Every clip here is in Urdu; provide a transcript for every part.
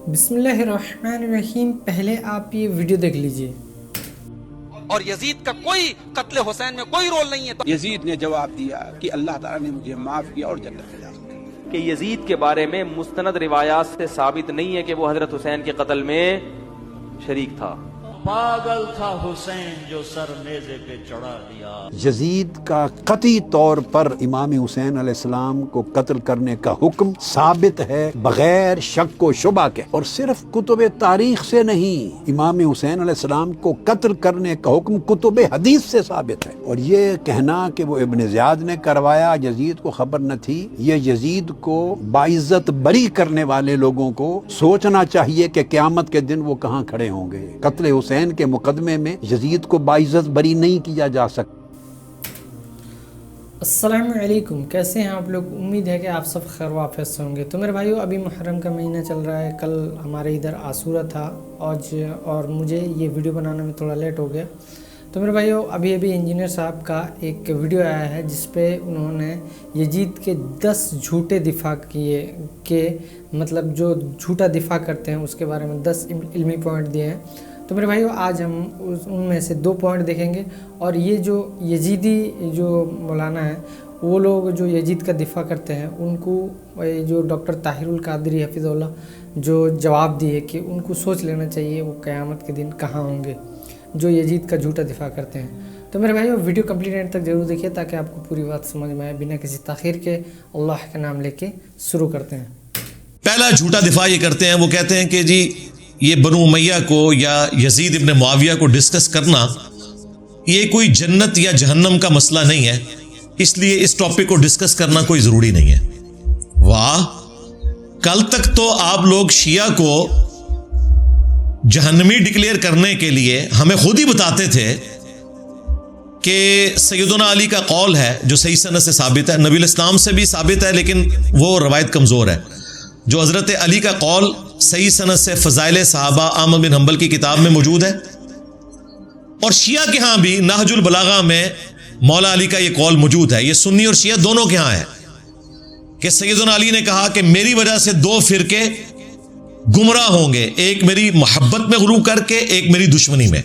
بسم اللہ الرحمن الرحیم. پہلے آپ یہ ویڈیو دیکھ لیجئے. اور یزید کا کوئی قتل حسین میں کوئی رول نہیں ہے. یزید نے جواب دیا کہ اللہ تعالیٰ نے مجھے معاف کیا اور جنت میں داخل کیا. کہ یزید کے بارے میں مستند روایات سے ثابت نہیں ہے کہ وہ حضرت حسین کے قتل میں شریک تھا. پاگل تھا حسین جو سر نیزے پہ چڑھا دیا. یزید کا قطعی طور پر امام حسین علیہ السلام کو قتل کرنے کا حکم ثابت ہے بغیر شک و شبہ کے، اور صرف کتب تاریخ سے نہیں. امام حسین علیہ السلام کو قتل کرنے کا حکم کتب حدیث سے ثابت ہے. اور یہ کہنا کہ وہ ابن زیاد نے کروایا، یزید کو خبر نہ تھی، یہ یزید کو باعزت بری کرنے والے لوگوں کو سوچنا چاہیے کہ قیامت کے دن وہ کہاں کھڑے ہوں گے. قتل حسین کے مقدمے میں یزید کو باعزت بری نہیں کیا جا سکتا. السلام علیکم، کیسے ہیں آپ لوگ؟ امید ہے کہ آپ سب خیر و عافیت سے ہوں گے. تو میرے بھائیو، ابھی محرم کا مہینہ چل رہا ہے. کل ہمارے ادھر عاشورہ تھا اور مجھے یہ ویڈیو بنانے میں تھوڑا لیٹ ہو گیا. تو میرے بھائیو، ابھی انجینئر صاحب کا ایک ویڈیو آیا ہے جس پہ انہوں نے یزید کے 10 جھوٹے دفاع کیے، کہ مطلب جو جھوٹا دفاع کرتے ہیں اس کے بارے میں 10 علمی پوائنٹ دیے ہیں. تو میرے بھائیو، آج ہم ان میں سے 2 پوائنٹ دیکھیں گے. اور یہ جو یزیدی جو مولانا ہیں، وہ لوگ جو یزید کا دفاع کرتے ہیں، ان کو جو ڈاکٹر طاہر القادری حفظہ اللہ جو جواب دیے کہ ان کو سوچ لینا چاہیے وہ قیامت کے دن کہاں ہوں گے جو یزید کا جھوٹا دفاع کرتے ہیں. تو میرے بھائیو، ویڈیو کمپلیٹ اینڈ تک ضرور دیکھیے تاکہ آپ کو پوری بات سمجھ میں آئے. بنا کسی تاخیر کے اللہ کا نام لے کے شروع کرتے ہیں. پہلا جھوٹا دفاع یہ کرتے ہیں، وہ کہتے ہیں کہ جی یہ بنو امیہ کو یا یزید ابن معاویہ کو ڈسکس کرنا یہ کوئی جنت یا جہنم کا مسئلہ نہیں ہے، اس لیے اس ٹاپک کو ڈسکس کرنا کوئی ضروری نہیں ہے. واہ، کل تک تو آپ لوگ شیعہ کو جہنمی ڈکلیئر کرنے کے لیے ہمیں خود ہی بتاتے تھے کہ سیدنا علی کا قول ہے جو صحیح سند سے ثابت ہے، نبی الاسلام سے بھی ثابت ہے لیکن وہ روایت کمزور ہے. جو حضرت علی کا قول صحیح سند سے فضائل صحابہ احمد بن حنبل کی کتاب میں موجود ہے، اور شیعہ کے ہاں بھی نہج البلاغہ میں مولا علی کا یہ قول موجود ہے. یہ سنی اور شیعہ دونوں کے ہاں ہے کہ سیدنا علی نے کہا کہ میری وجہ سے 2 فرقے گمراہ ہوں گے، ایک میری محبت میں غلو کر کے، ایک میری دشمنی میں.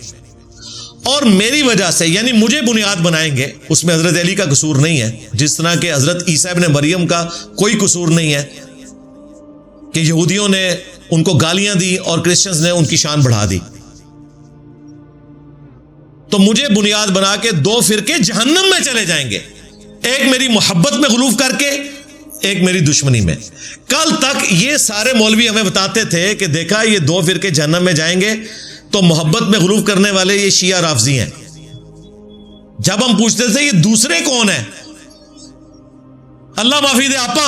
اور میری وجہ سے یعنی مجھے بنیاد بنائیں گے. اس میں حضرت علی کا قصور نہیں ہے، جس طرح کہ حضرت عیسیٰ ابن مریم کا کوئی قصور نہیں ہے کہ یہودیوں نے ان کو گالیاں دی اور کرسچنز نے ان کی شان بڑھا دی. تو مجھے بنیاد بنا کے 2 فرقے جہنم میں چلے جائیں گے، ایک میری محبت میں غلوف کر کے، ایک میری دشمنی میں. کل تک یہ سارے مولوی ہمیں بتاتے تھے کہ دیکھا یہ 2 فرقے جہنم میں جائیں گے، تو محبت میں غلوف کرنے والے یہ شیعہ رافضی ہیں. جب ہم پوچھتے تھے یہ دوسرے کون ہیں، اللہ معافی دے آپا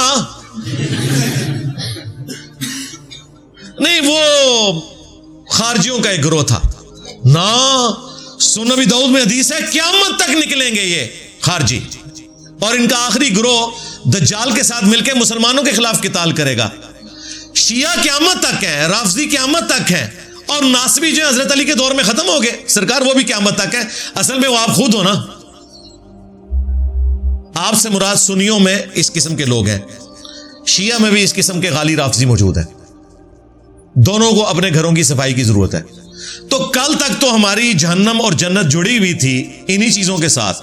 نہیں، وہ خارجیوں کا ایک گروہ تھا نا. سنن نبی داؤد میں حدیث ہے قیامت تک نکلیں گے یہ خارجی، اور ان کا آخری گروہ دجال کے ساتھ مل کے مسلمانوں کے خلاف قتال کرے گا. شیعہ قیامت تک ہیں، رافضی قیامت تک ہیں، اور ناصبی جو حضرت علی کے دور میں ختم ہو گئے سرکار، وہ بھی قیامت تک ہے. اصل میں وہ آپ خود ہو نا. آپ سے مراد سنیوں میں اس قسم کے لوگ ہیں، شیعہ میں بھی اس قسم کے غالی رافضی موجود ہیں. دونوں کو اپنے گھروں کی صفائی کی ضرورت ہے. تو کل تک تو ہماری جہنم اور جنت جڑی ہوئی تھی انہی چیزوں کے ساتھ.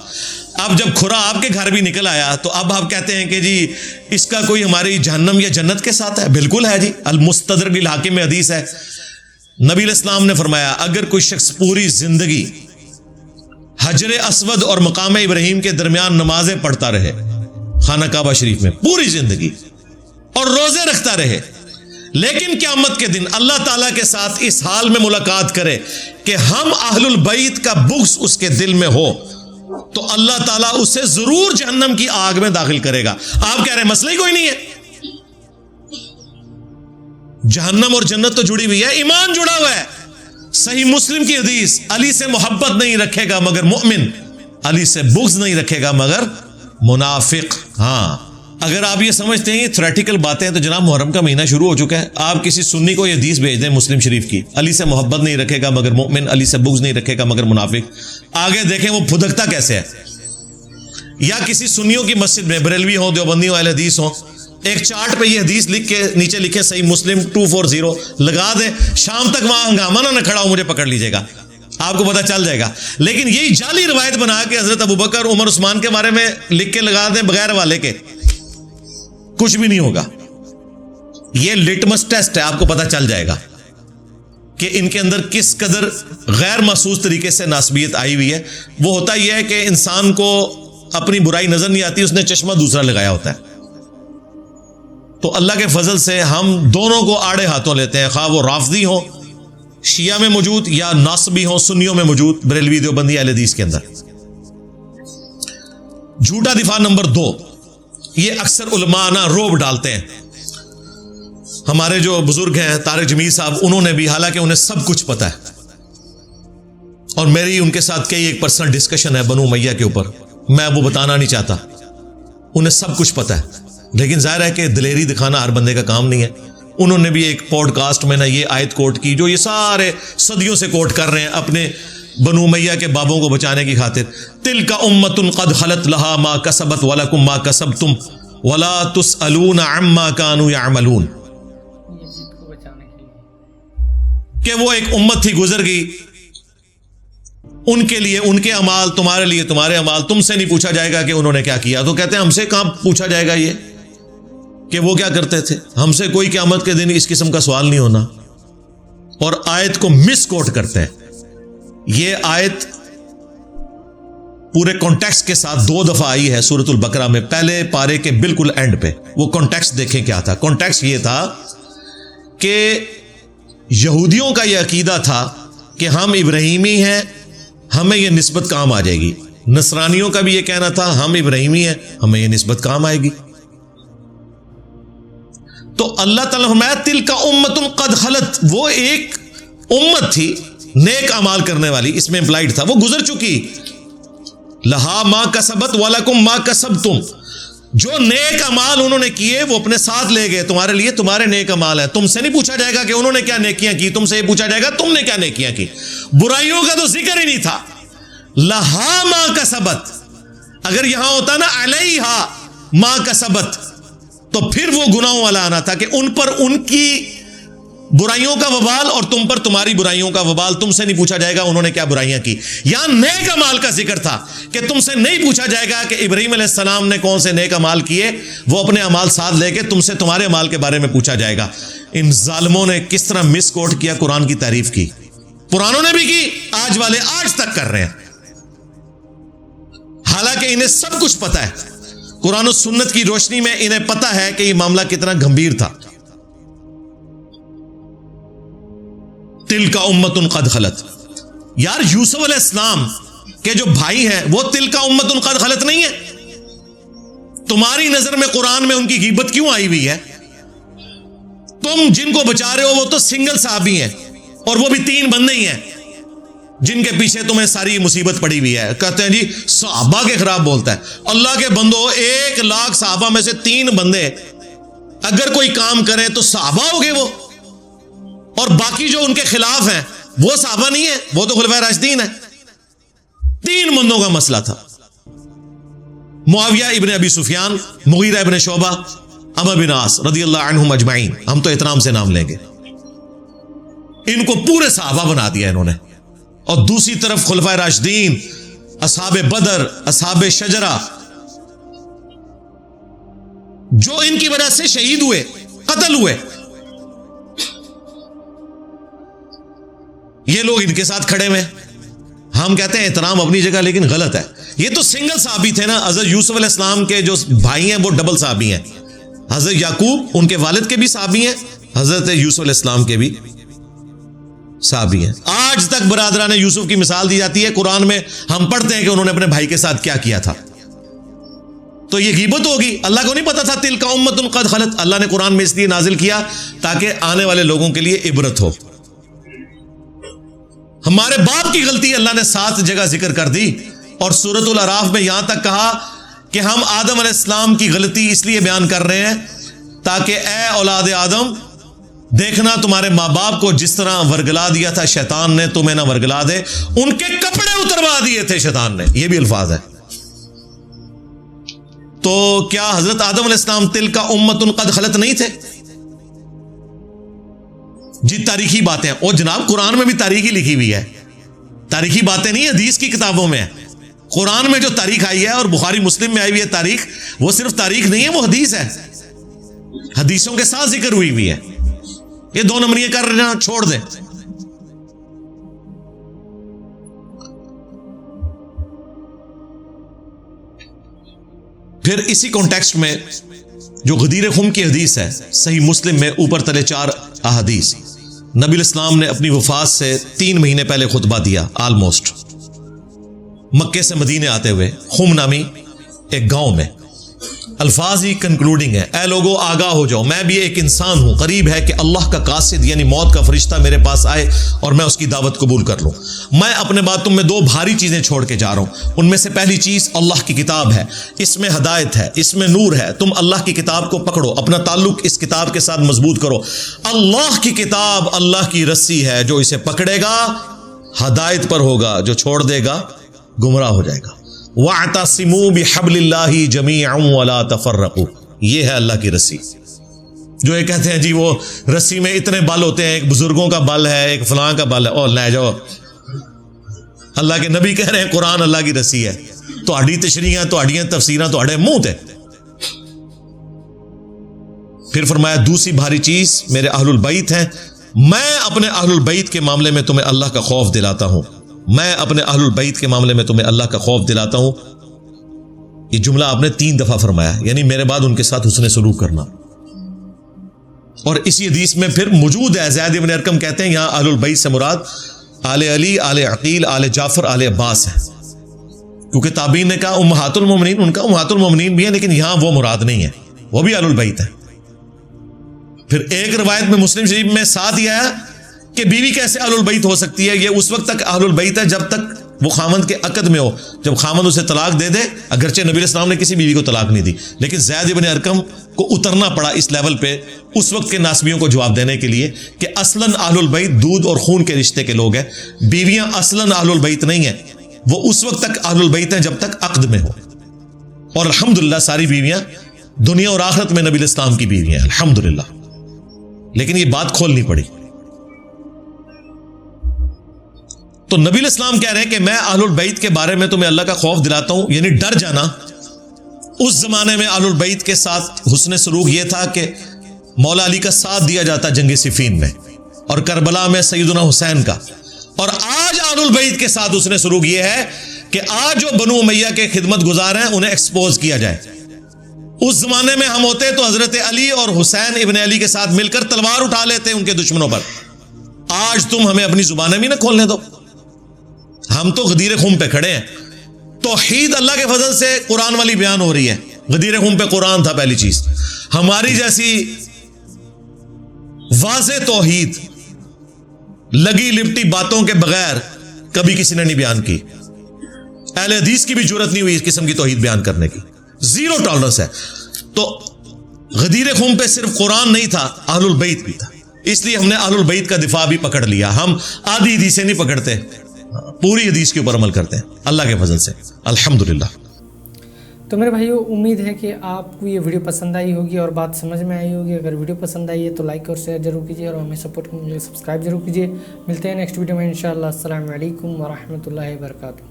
اب جب کھرا آپ کے گھر بھی نکل آیا تو اب آپ کہتے ہیں کہ جی اس کا کوئی ہماری جہنم یا جنت کے ساتھ ہے. بالکل ہے جی. المستدرک للحاکم میں حدیث ہے، نبی الاسلام نے فرمایا اگر کوئی شخص پوری زندگی حجر اسود اور مقام ابراہیم کے درمیان نمازیں پڑھتا رہے خانہ کعبہ شریف میں پوری زندگی، اور روزے رکھتا رہے، لیکن قیامت کے دن اللہ تعالیٰ کے ساتھ اس حال میں ملاقات کرے کہ ہم اہل البیت کا بغض اس کے دل میں ہو، تو اللہ تعالیٰ اسے ضرور جہنم کی آگ میں داخل کرے گا. آپ کہہ رہے ہیں مسئلہ ہی کوئی نہیں ہے. جہنم اور جنت تو جڑی ہوئی ہے، ایمان جڑا ہوا ہے. صحیح مسلم کی حدیث، علی سے محبت نہیں رکھے گا مگر مومن، علی سے بغض نہیں رکھے گا مگر منافق. ہاں، اگر آپ یہ سمجھتے ہیں یہ تھیوریٹیکل باتیں ہیں تو جناب محرم کا مہینہ شروع ہو چکا ہے. آپ کسی سنی کو یہ حدیث بھیج دیں مسلم شریف کی، علی سے محبت نہیں رکھے گا مگر مومن، علی سے بغض نہیں رکھے گا مگر منافق. آگے دیکھیں وہ پھدکتا کیسے ہے. یا کسی سنیوں کی مسجد میں، بریلوی ہوں، دیوبندی ہوں، اہل حدیث ہوں، ایک چارٹ پہ یہ حدیث لکھ کے نیچے لکھے صحیح مسلم 240 لگا دیں, شام تک وہاں ہنگامہ نہ کھڑا ہو, مجھے پکڑ لیجیے گا, آپ کو پتہ چل جائے گا. لیکن یہی جعلی روایت بنا کے حضرت ابوبکر عمر عثمان کے بارے میں لکھ کے لگا دیں بغیر حوالے کے, کچھ بھی نہیں ہوگا. یہ لٹمس ٹیسٹ ہے, آپ کو پتہ چل جائے گا کہ ان کے اندر کس قدر غیر محسوس طریقے سے ناسبیت آئی ہوئی ہے. وہ ہوتا یہ ہے کہ انسان کو اپنی برائی نظر نہیں آتی, اس نے چشمہ دوسرا لگایا ہوتا ہے. تو اللہ کے فضل سے ہم دونوں کو آڑے ہاتھوں لیتے ہیں, خواہ وہ رافضی ہوں شیعہ میں موجود یا ناصبی ہوں سنیوں میں موجود, بریلوی دیوبندی اہل حدیث کے اندر. جھوٹا دفاع نمبر 2, یہ اکثر علماء نا روب ڈالتے ہیں. ہمارے جو بزرگ ہیں طارق جمیل صاحب, انہوں نے بھی, حالانکہ انہیں سب کچھ پتا ہے, اور میری ان کے ساتھ کئی ایک پرسنل ڈسکشن ہے بنو امیہ کے اوپر, میں وہ بتانا نہیں چاہتا, انہیں سب کچھ پتا ہے, لیکن ظاہر ہے کہ دلیری دکھانا ہر بندے کا کام نہیں ہے. انہوں نے بھی ایک پوڈ کاسٹ میں نا یہ آیت کوٹ کی جو یہ سارے صدیوں سے کوٹ کر رہے ہیں اپنے بنو امیہ کے بابوں کو بچانے کی خاطر. تلک امۃ قد خلت لہا ما کسبت ولکم ما کسبتم ولا تسألون عما كانوا يعملون, کہ وہ ایک امت تھی گزر گئی, ان کے لیے ان کے اعمال, تمہارے لیے تمہارے اعمال, تم سے نہیں پوچھا جائے گا کہ انہوں نے کیا کیا. تو کہتے ہیں ہم سے کہاں پوچھا جائے گا یہ کہ وہ کیا کرتے تھے, ہم سے کوئی قیامت کے دن اس قسم کا سوال نہیں ہونا. اور آیت کو مس کوٹ کرتے ہیں. یہ آیت پورے کانٹیکسٹ کے ساتھ 2 دفعہ آئی ہے سورۃ البقرہ میں, پہلے پارے کے بالکل اینڈ پہ. وہ کانٹیکسٹ دیکھیں کیا تھا. کانٹیکسٹ یہ تھا کہ یہودیوں کا یہ عقیدہ تھا کہ ہم ابراہیمی ہیں, ہمیں یہ نسبت کام آ جائے گی. نصرانیوں کا بھی یہ کہنا تھا ہم ابراہیمی ہیں, ہمیں یہ نسبت کام آئے گی. تو اللہ تعالیٰ فرمایا تلک امۃ قد خلت, وہ ایک امت تھی نیک اعمال کرنے والی, اس میں امپلائڈ تھا وہ گزر چکی. لہا ما کسبت ولکم ما کسبتم, جو نیک اعمال انہوں نے کیے وہ اپنے ساتھ لے گئے, تمہارے لیے تمہارے نیک اعمال ہیں. تم سے نہیں پوچھا جائے گا کہ انہوں نے کیا نیکیاں کی, تم سے یہ پوچھا جائے گا تم نے کیا نیکیاں کی. برائیوں کا تو ذکر ہی نہیں تھا. لہا ما کسبت, اگر یہاں ہوتا نا علیہا ما کسبت تو پھر وہ گناہوں والا آنا تھا کہ ان پر ان کی برائیوں کا وبال اور تم پر تمہاری برائیوں کا وبال. تم سے نہیں پوچھا جائے گا انہوں نے کیا برائیاں کی. یہاں نیک اعمال کا ذکر تھا کہ تم سے نہیں پوچھا جائے گا کہ ابراہیم علیہ السلام نے کون سے نیک اعمال کیے, وہ اپنے اعمال ساتھ لے کے تم سے تمہارے اعمال کے بارے میں پوچھا جائے گا. ان ظالموں نے کس طرح مس کوٹ کیا, قرآن کی تعریف کی, پرانوں نے بھی کی, آج والے آج تک کر رہے ہیں, حالانکہ انہیں سب کچھ پتا ہے. قرآن و سنت کی روشنی میں انہیں پتا ہے کہ یہ معاملہ کتنا گمبھیر تھا. تلک امۃ قد خلت, یار یوسف علیہ السلام کے جو بھائی ہیں وہ تلک امۃ قد خلت نہیں ہے. تمہاری نظر میں قرآن میں ان کی غیبت کیوں آئی ہوئی ہے؟ تم جن کو بچا رہے ہو وہ تو سنگل صحابی ہیں, اور وہ بھی 3 بندے ہی ہیں جن کے پیچھے تمہیں ساری مصیبت پڑی ہوئی ہے. کہتے ہیں جی صحابہ کے خلاف بولتا ہے. اللہ کے بندو, 1,00,000 صحابہ میں سے 3 بندے اگر کوئی کام کریں تو صحابہ ہو گئے وہ, اور باقی جو ان کے خلاف ہیں وہ صحابہ نہیں ہیں, وہ تو خلفائے راشدین ہیں. 3 بندوں کا مسئلہ تھا, معاویہ ابن ابی سفیان, مغیرہ ابن شعبہ, عمرو بن عاص رضی اللہ عنہم اجمعین. ہم تو احترام سے نام لیں گے. ان کو پورے صحابہ بنا دیا انہوں نے. اور دوسری طرف خلفائے راشدین, اصحاب بدر, اصحاب شجرہ, جو ان کی وجہ سے شہید ہوئے, قتل ہوئے, یہ لوگ ان کے ساتھ کھڑے ہوئے. ہم کہتے ہیں احترام اپنی جگہ, لیکن غلط ہے. یہ تو سنگل صحابی تھے نا. حضرت یوسف علیہ السلام کے جو بھائی ہیں وہ ڈبل صحابی ہیں. حضرت یعقوب ان کے والد کے بھی صحابی ہیں, حضرت یوسف علیہ السلام کے بھی صحابی ہیں. آج تک برادران یوسف کی مثال دی جاتی ہے. قرآن میں ہم پڑھتے ہیں کہ انہوں نے اپنے بھائی کے ساتھ کیا کیا تھا. تو یہ غیبت ہوگی. اللہ کو نہیں پتا تھا تلک امۃ قد خلت. اللہ نے قرآن میں اس لیے نازل کیا تاکہ آنے والے لوگوں کے لیے عبرت ہو. ہمارے باپ کی غلطی اللہ نے 7 جگہ ذکر کر دی, اور سورۃ الاعراف میں یہاں تک کہا کہ ہم آدم علیہ السلام کی غلطی اس لیے بیان کر رہے ہیں تاکہ اے اولاد آدم, دیکھنا تمہارے ماں باپ کو جس طرح ورگلا دیا تھا شیطان نے, تمہیں نہ ورگلا دے. ان کے کپڑے اتروا دیے تھے شیطان نے. یہ بھی الفاظ ہے. تو کیا حضرت آدم علیہ السلام تلک امۃ قد خلت نہیں تھے؟ جی تاریخی باتیں، اور جناب قرآن میں بھی تاریخی لکھی ہوئی ہے، تاریخی باتیں نہیں حدیث کی کتابوں میں ہے، قرآن میں جو تاریخ آئی ہے اور بخاری مسلم میں آئی ہوئی ہے تاریخ، وہ صرف تاریخ نہیں ہے، وہ حدیث ہے، حدیثوں کے ساتھ ذکر ہوئی ہوئی ہے. یہ دو نمبریاں کر رہنا چھوڑ دیں. پھر اسی کانٹیکسٹ میں جو غدیر خم کی حدیث ہے صحیح مسلم میں اوپر تلے 4 احادیث، نبی الاسلام نے اپنی وفات سے 3 مہینے پہلے خطبہ دیا، آلموسٹ مکے سے مدینے آتے ہوئے خم نامی ایک گاؤں میں. الفاظ ہی کنکلوڈنگ ہے، اے لوگوں آگاہ ہو جاؤ، میں بھی ایک انسان ہوں، قریب ہے کہ اللہ کا قاصد یعنی موت کا فرشتہ میرے پاس آئے اور میں اس کی دعوت قبول کر لوں. میں اپنے بعد تم میں 2 بھاری چیزیں چھوڑ کے جا رہا ہوں. ان میں سے پہلی چیز اللہ کی کتاب ہے، اس میں ہدایت ہے، اس میں نور ہے. تم اللہ کی کتاب کو پکڑو، اپنا تعلق اس کتاب کے ساتھ مضبوط کرو. اللہ کی کتاب اللہ کی رسی ہے، جو اسے پکڑے گا ہدایت پر ہوگا، جو چھوڑ دے گا گمراہ ہو جائے گا. وَاعْتَصِمُوا بِحَبْلِ اللَّهِ جَمِيعًا وَلَا تَفَرَّقُوا، یہ ہے اللہ کی رسی. جو یہ کہتے ہیں جی وہ رسی میں اتنے بل ہوتے ہیں، ایک بزرگوں کا بل ہے، ایک فلاں کا بل ہے، اور لے جاؤ. اللہ کے نبی کہہ رہے ہیں قرآن اللہ کی رسی ہے، تہاڈی تشریحاں تہاڈیاں تفسیراں تہاڈے منہ تے. پھر فرمایا دوسری بھاری چیز میرے اہل البیت ہیں، میں اپنے اہل البیت کے معاملے میں تمہیں اللہ کا خوف دلاتا ہوں، میں اپنے اہل البیت کے معاملے میں تمہیں اللہ کا خوف دلاتا ہوں. یہ جملہ آپ نے 3 دفعہ فرمایا، یعنی میرے بعد ان کے ساتھ حسن سلوک کرنا. اور اسی حدیث میں پھر موجود ہے، زید بن ارقم کہتے ہیں یہاں اہل البیت سے مراد آل علی، آل عقیل، آل جعفر، آل عباس ہے، کیونکہ تابعین نے کہا امہات المومنین، ان کا امہات المومنین بھی ہے، لیکن یہاں وہ مراد نہیں ہے، وہ بھی اہل البیت ہے. پھر ایک روایت میں مسلم شریف میں ساتھ یہ ہے کہ بیوی کیسے اہل البیت ہو سکتی ہے؟ یہ اس وقت تک اہل البیت ہے جب تک وہ خامند کے عقد میں ہو. جب خامند اسے طلاق دے دے، اگرچہ نبی علیہ السلام نے کسی بیوی کو طلاق نہیں دی، لیکن زید بن ارقم کو اترنا پڑا اس لیول پہ اس وقت کے ناسبیوں کو جواب دینے کے لیے کہ اصلاً اہل البیت دودھ اور خون کے رشتے کے لوگ ہیں، بیویاں اصلاً اہل البیت نہیں ہیں، وہ اس وقت تک اہل البیت ہیں جب تک عقد میں ہو. اور الحمدللہ ساری بیویاں دنیا اور آخرت میں نبی علیہ السلام کی بیویاں ہیں الحمدللہ. لیکن یہ بات کھولنی پڑی. تو نبی علیہ السلام کہہ رہے ہیں کہ میں اہل البیت کے بارے میں تمہیں اللہ کا خوف دلاتا ہوں، یعنی ڈر جانا. اس زمانے میں اہل البیت کے ساتھ حسن سلوک یہ تھا کہ مولا علی کا ساتھ دیا جاتا جنگ صفین میں، اور کربلا میں سیدنا حسین کا. اور آج اہل البیت کے ساتھ حسن سلوک یہ ہے کہ آج جو بنو امیہ کے خدمت گزار ہیں انہیں ایکسپوز کیا جائے. اس زمانے میں ہم ہوتے تو حضرت علی اور حسین ابن علی کے ساتھ مل کر تلوار اٹھا لیتے ان کے دشمنوں پر. آج تم ہمیں اپنی زبانیں بھی نہ کھولنے دو، ہم تو غدیر خم پہ کھڑے ہیں. توحید اللہ کے فضل سے قرآن والی بیان ہو رہی ہے، غدیر خم پہ قرآن تھا پہلی چیز. ہماری جیسی واضح توحید لگی لپٹی باتوں کے بغیر کبھی کسی نے نہیں بیان کی. اہل حدیث کی بھی جرت نہیں ہوئی اس قسم کی توحید بیان کرنے کی، زیرو ٹالرنس ہے. تو غدیر خم پہ صرف قرآن نہیں تھا، اہل البیت بھی تھا. اس لیے ہم نے اہل البیت کا دفاع بھی پکڑ لیا. ہم آدھی حدیثیں نہیں پکڑتے، پوری حدیث کے اوپر عمل کرتے ہیں اللہ کے فضل سے الحمدللہ. تو میرے بھائیو امید ہے کہ آپ کو یہ ویڈیو پسند آئی ہوگی اور بات سمجھ میں آئی ہوگی. اگر ویڈیو پسند آئی ہے تو لائک اور شیئر ضرور کیجیے اور ہمیں سپورٹ کیجیے، سبسکرائب ضرور کیجیے. ملتے ہیں نیکسٹ ویڈیو میں انشاءاللہ. السلام علیکم ورحمۃ اللہ وبرکاتہ.